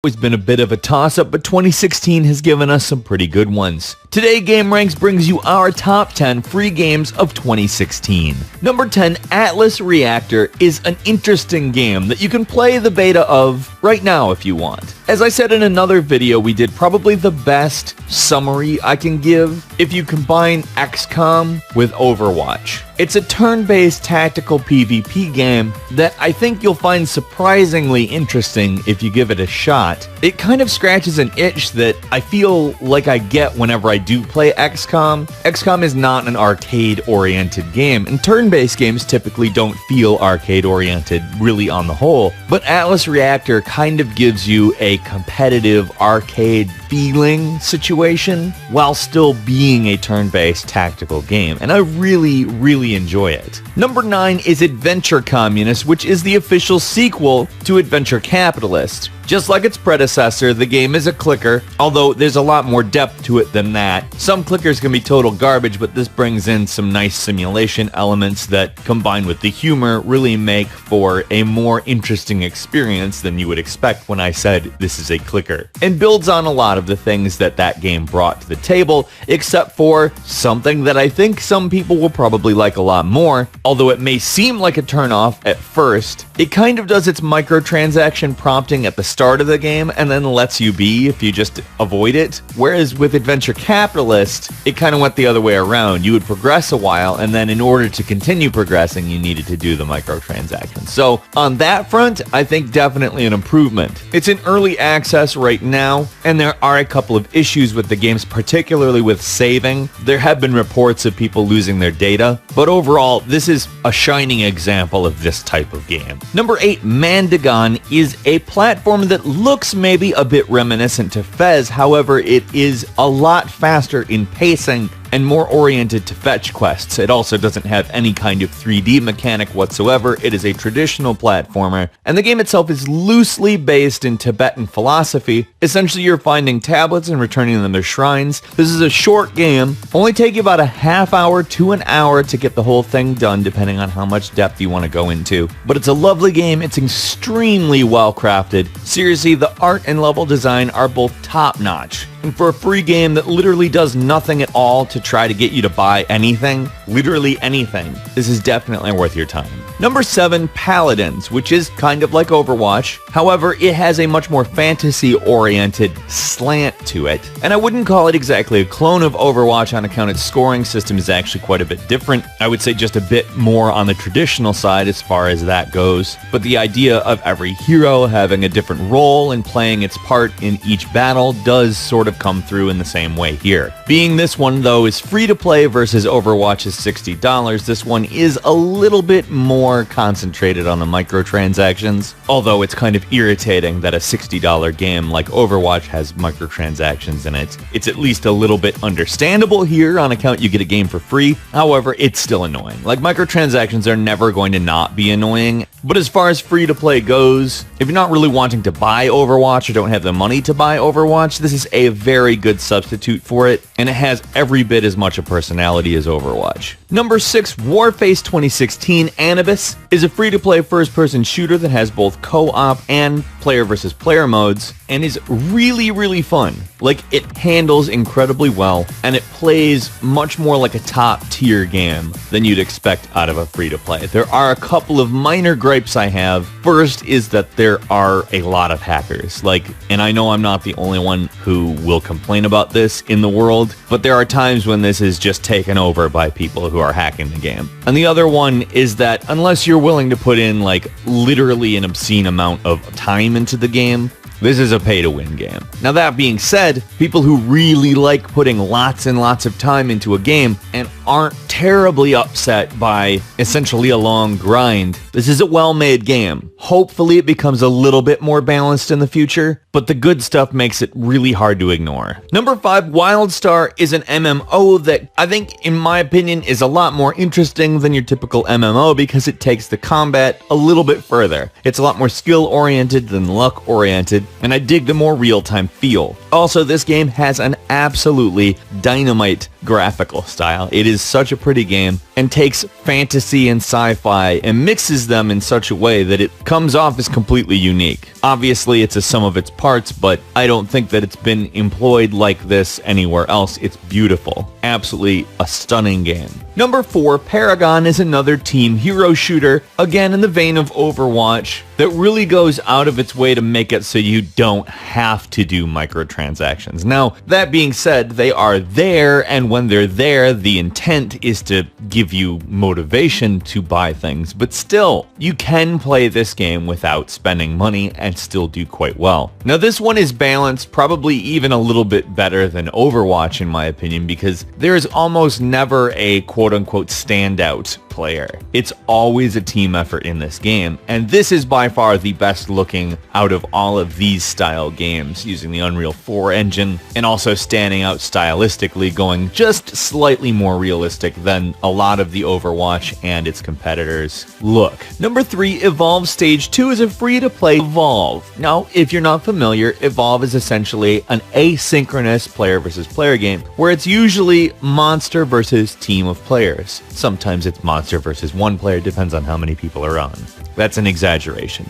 Always been a bit of a toss-up, but 2016 has given us some pretty good ones. Today, GameRanks brings you our top 10 free games of 2016. Number 10, Atlas Reactor is an interesting game that you can play the beta of right now if you want. As I said in another video, we did probably the best summary I can give if you combine XCOM with Overwatch. It's a turn-based tactical PvP game that I think you'll find surprisingly interesting if you give it a shot. It kind of scratches an itch that I feel like I get whenever I do play XCOM. XCOM is not an arcade-oriented game, and turn-based games typically don't feel arcade-oriented really on the whole, but Atlas Reactor kind of gives you a competitive arcade feeling situation while still being a turn-based tactical game, and I really enjoy it. Number 9 is Adventure Communist, which is the official sequel to Adventure Capitalist. Just like its predecessor, the game is a clicker, although there's a lot more depth to it than that. Some clickers can be total garbage, but this brings in some nice simulation elements that, combined with the humor, really make for a more interesting experience than you would expect when I said this is a clicker. And builds on a lot of the things that that game brought to the table, except for something that I think some people will probably like a lot more. Although it may seem like a turnoff at first, it kind of does its microtransaction prompting at the start of the game and then lets you be if you just avoid it. Whereas with Adventure Capitalist, it kind of went the other way around. You would progress a while, and then in order to continue progressing, you needed to do the microtransactions. So on that front, I think definitely an improvement. It's in early access right now, and there are a couple of issues with the games, particularly with saving. There have been reports of people losing their data, but overall, this is a shining example of this type of game. Number 8, Mandagon is a platform that looks maybe a bit reminiscent to Fez, however, it is a lot faster in pacing and more oriented to fetch quests. It also doesn't have any kind of 3D mechanic whatsoever. It is a traditional platformer, and the game itself is loosely based in Tibetan philosophy. Essentially, you're finding tablets and returning them to shrines. This is a short game, only take you about a half hour to an hour to get the whole thing done, depending on how much depth you want to go into. But it's a lovely game. It's extremely well crafted. Seriously, the art and level design are both top-notch. And for a free game that literally does nothing at all to try to get you to buy anything, literally anything, this is definitely worth your time. Number 7, Paladins, which is kind of like Overwatch. However, it has a much more fantasy-oriented slant to it. And I wouldn't call it exactly a clone of Overwatch on account its scoring system is actually quite a bit different. I would say just a bit more on the traditional side as far as that goes. But the idea of every hero having a different role and playing its part in each battle does sort of come through in the same way here. Being this one, though, is free to play versus Overwatch's $60, this one is a little bit more concentrated on the microtransactions, although it's kind of irritating that a $60 game like Overwatch has microtransactions in it. It's at least a little bit understandable here on account you get a game for free, however, it's still annoying. Like, microtransactions are never going to not be annoying, but as far as free to play goes, if you're not really wanting to buy Overwatch or don't have the money to buy Overwatch, this is a very good substitute for it, and it has every bit as much a personality as Overwatch. Number 6, Warface 2016 Anubis is a free-to-play first-person shooter that has both co-op and player versus player modes, and is really fun. Like, it handles incredibly well, and it plays much more like a top-tier game than you'd expect out of a free-to-play. There are a couple of minor gripes I have. First is that there are a lot of hackers. And I know I'm not the only one who will complain about this in the world, but there are times when this is just taken over by people who are hacking the game. And the other one is that unless you're willing to put in literally an obscene amount of time into the game, this is a pay-to-win game. Now, that being said, people who really like putting lots and lots of time into a game and aren't terribly upset by essentially a long grind, this is a well-made game. Hopefully it becomes a little bit more balanced in the future, but the good stuff makes it really hard to ignore. Number 5, WildStar is an MMO that I think, in my opinion, is a lot more interesting than your typical MMO because it takes the combat a little bit further. It's a lot more skill-oriented than luck-oriented, and I dig the more real-time feel. Also, this game has an absolutely dynamite graphical style. It is such a pretty game and takes fantasy and sci-fi and mixes them in such a way that it comes off as completely unique. Obviously, it's a sum of its parts, but I don't think that it's been employed like this anywhere else. It's beautiful. Absolutely a stunning game. Number 4, Paragon is another team hero shooter, again in the vein of Overwatch, that really goes out of its way to make it so you don't have to do microtransactions. Now, that being said, they are there, and when they're there, the intent is to give you motivation to buy things, but still, you can play this game without spending money and still do quite well. Now, this one is balanced, probably even a little bit better than Overwatch in my opinion, because there is almost never a quote-unquote standout player. It's always a team effort in this game, and this is by far the best looking out of all of these style games, using the Unreal 4 engine and also standing out stylistically, going just slightly more realistic than a lot of the Overwatch and its competitors look. Number 3, Evolve Stage 2 is a free-to-play Evolve. Now, if you're not familiar, Evolve is essentially an asynchronous player versus player game where it's usually monster versus team of players. Sometimes it's monster versus one player, depends on how many people are on. That's an exaggeration.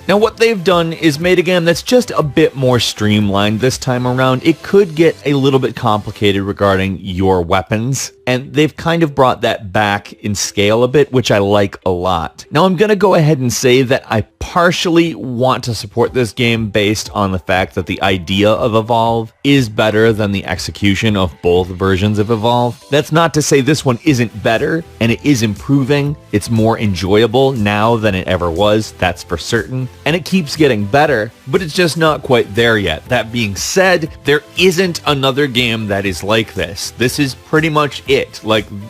Now what they've done is made a game that's just a bit more streamlined this time around. It could get a little bit complicated regarding your weapons, and they've kind of brought that back in scale a bit, which I like a lot. Now I'm gonna go ahead and say that I partially want to support this game based on the fact that the idea of Evolve is better than the execution of both versions of Evolve. That's not to say this one isn't better, and it is improving. It's more enjoyable now than it ever was, that's for certain. And it keeps getting better, but it's just not quite there yet. That being said, there isn't another game that is like this. This is pretty much it.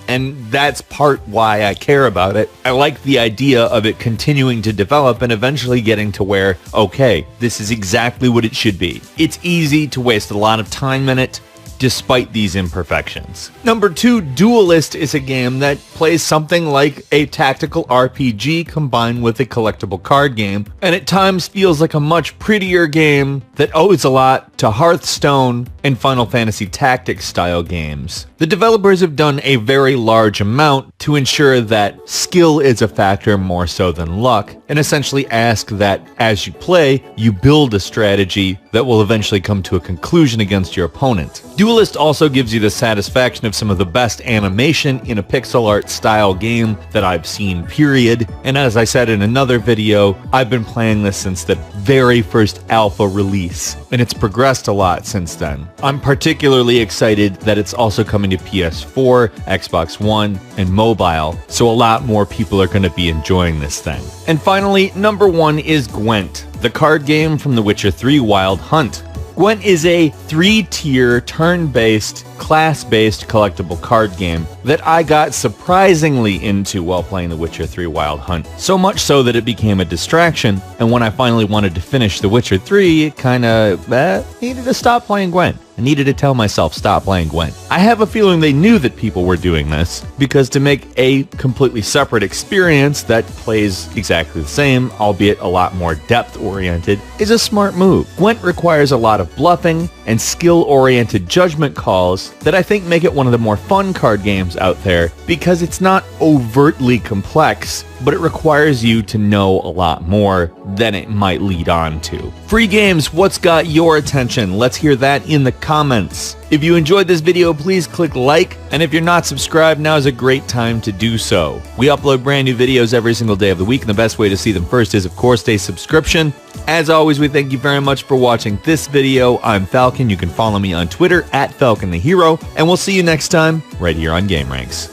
And that's part why I care about it. I like the idea of it continuing to develop and eventually getting to where, okay, this is exactly what it should be. It's easy to waste a lot of time in it, despite these imperfections. Number 2, Duelist is a game that plays something like a tactical RPG combined with a collectible card game, and at times feels like a much prettier game that owes a lot to Hearthstone and Final Fantasy Tactics style games. The developers have done a very large amount to ensure that skill is a factor more so than luck, and essentially ask that as you play, you build a strategy that will eventually come to a conclusion against your opponent. Duelist also gives you the satisfaction of some of the best animation in a pixel art style game that I've seen, period. And as I said in another video, I've been playing this since the very first alpha release, and it's progressed a lot since then. I'm particularly excited that it's also coming to PS4, Xbox One, and mobile, so a lot more people are going to be enjoying this thing. And finally, number 1 is Gwent, the card game from The Witcher 3 Wild Hunt. Gwent is a 3-tier, turn-based, class-based collectible card game that I got surprisingly into while playing The Witcher 3 Wild Hunt. So much so that it became a distraction, and when I finally wanted to finish The Witcher 3, it kinda needed to stop playing Gwent. I needed to tell myself, stop playing Gwent. I have a feeling they knew that people were doing this, because to make a completely separate experience that plays exactly the same, albeit a lot more depth-oriented, is a smart move. Gwent requires a lot of bluffing and skill-oriented judgment calls that I think make it one of the more fun card games out there, because it's not overtly complex, but it requires you to know a lot more than it might lead on to. Free games, what's got your attention? Let's hear that in the comments. If you enjoyed this video, please click like, and if you're not subscribed, now is a great time to do so. We upload brand new videos every single day of the week, and the best way to see them first is, of course, a subscription. As always, we thank you very much for watching this video. I'm Falcon. You can follow me on Twitter @FalconTheHero, and we'll see you next time right here on GameRanks.